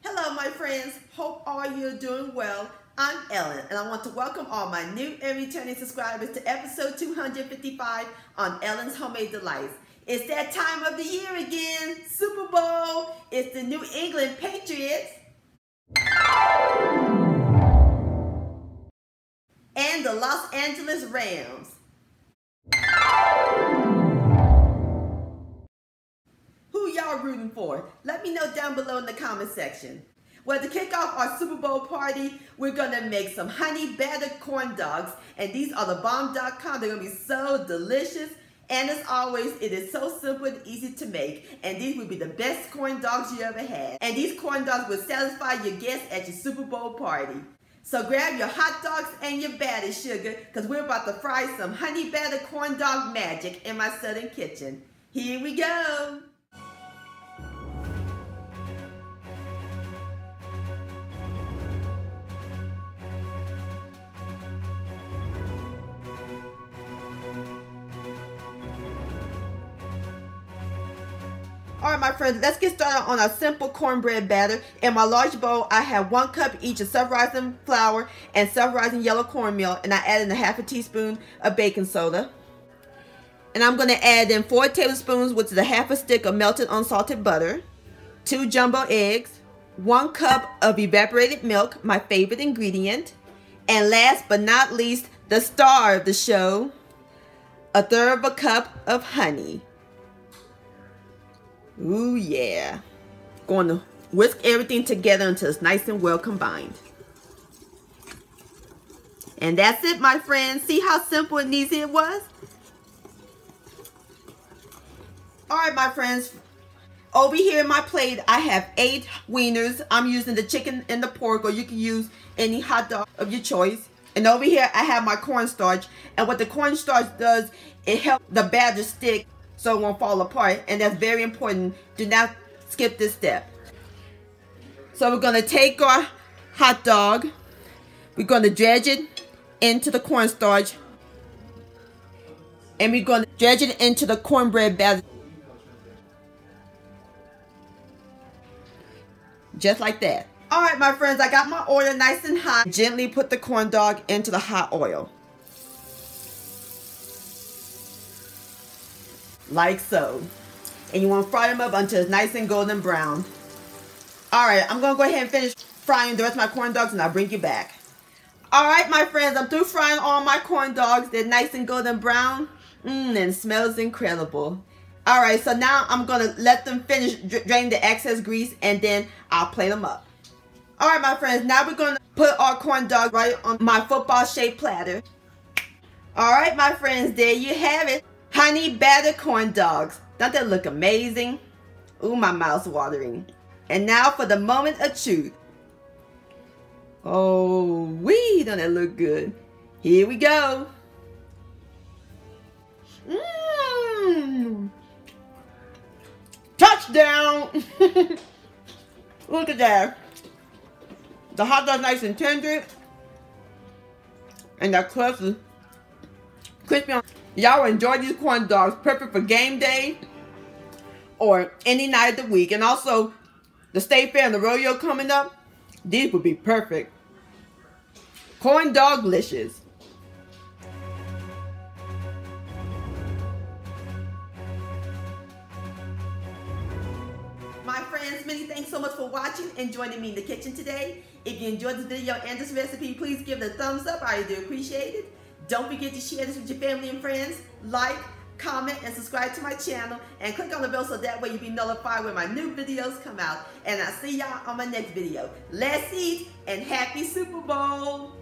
Hello my friends, hope all you're doing well. I'm Ellen and I want to welcome all my new and returning subscribers to episode 255 on Ellen's Homemade Delights. It's that time of the year again, Super Bowl. It's the New England Patriots and the Los Angeles Rams. Who y'all rooting for? Let me know down below in the comment section. Well, to kick off our Super Bowl party, we're gonna make some honey battered corn dogs, and these are the bomb.com. They're gonna be so delicious, and as always, it is so simple and easy to make, and these will be the best corn dogs you ever had. And these corn dogs will satisfy your guests at your Super Bowl party. So grab your hot dogs and your battered sugar, because we're about to fry some honey battered corn dog magic in my southern kitchen. Here we go. Alright my friends, let's get started on our simple cornbread batter. In my large bowl, I have 1 cup each of self-rising flour and self-rising yellow cornmeal, and I added a half a teaspoon of baking soda. And I'm going to add in 4 tablespoons, which is a half a stick of melted unsalted butter, 2 jumbo eggs, 1 cup of evaporated milk, my favorite ingredient, and last but not least, the star of the show, 1/3 cup of honey. Ooh yeah. Going to whisk everything together until it's nice and well combined. And that's it my friends. See how simple and easy it was? Alright my friends. Over here in my plate I have 8 wieners. I'm using the chicken and the pork, or you can use any hot dog of your choice. And over here I have my cornstarch. And what the cornstarch does, it helps the batter stick so it won't fall apart, and that's very important. Do not skip this step. So we're going to take our hot dog, we're going to dredge it into the cornstarch, and we're going to dredge it into the cornbread batter. Just like that. Alright my friends, I got my oil nice and hot. Gently put the corn dog into the hot oil. Like so. And you want to fry them up until it's nice and golden brown. Alright, I'm going to go ahead and finish frying the rest of my corn dogs and I'll bring you back. Alright my friends, I'm through frying all my corn dogs. They're nice and golden brown. And it smells incredible. Alright, so now I'm going to let them finish drain the excess grease, and then I'll plate them up. Alright my friends, now we're going to put our corn dog right on my football shaped platter. Alright my friends, there you have it. Honey battered corn dogs. Don't that look amazing? Ooh, my mouth's watering. And now for the moment of truth. Oh, wee, don't that look good? Here we go. Mmm. Touchdown. Look at that. The hot dog's nice and tender. And that crust is crispy on. Y'all enjoy these corn dogs, perfect for game day or any night of the week. And also, the state fair and the rodeo coming up, these would be perfect. Corn dog-licious. My friends, many thanks so much for watching and joining me in the kitchen today. If you enjoyed this video and this recipe, please give it a thumbs up. I do appreciate it. Don't forget to share this with your family and friends. Like, comment, and subscribe to my channel. And click on the bell so that way you'll be notified when my new videos come out. And I'll see y'all on my next video. Let's eat, and happy Super Bowl!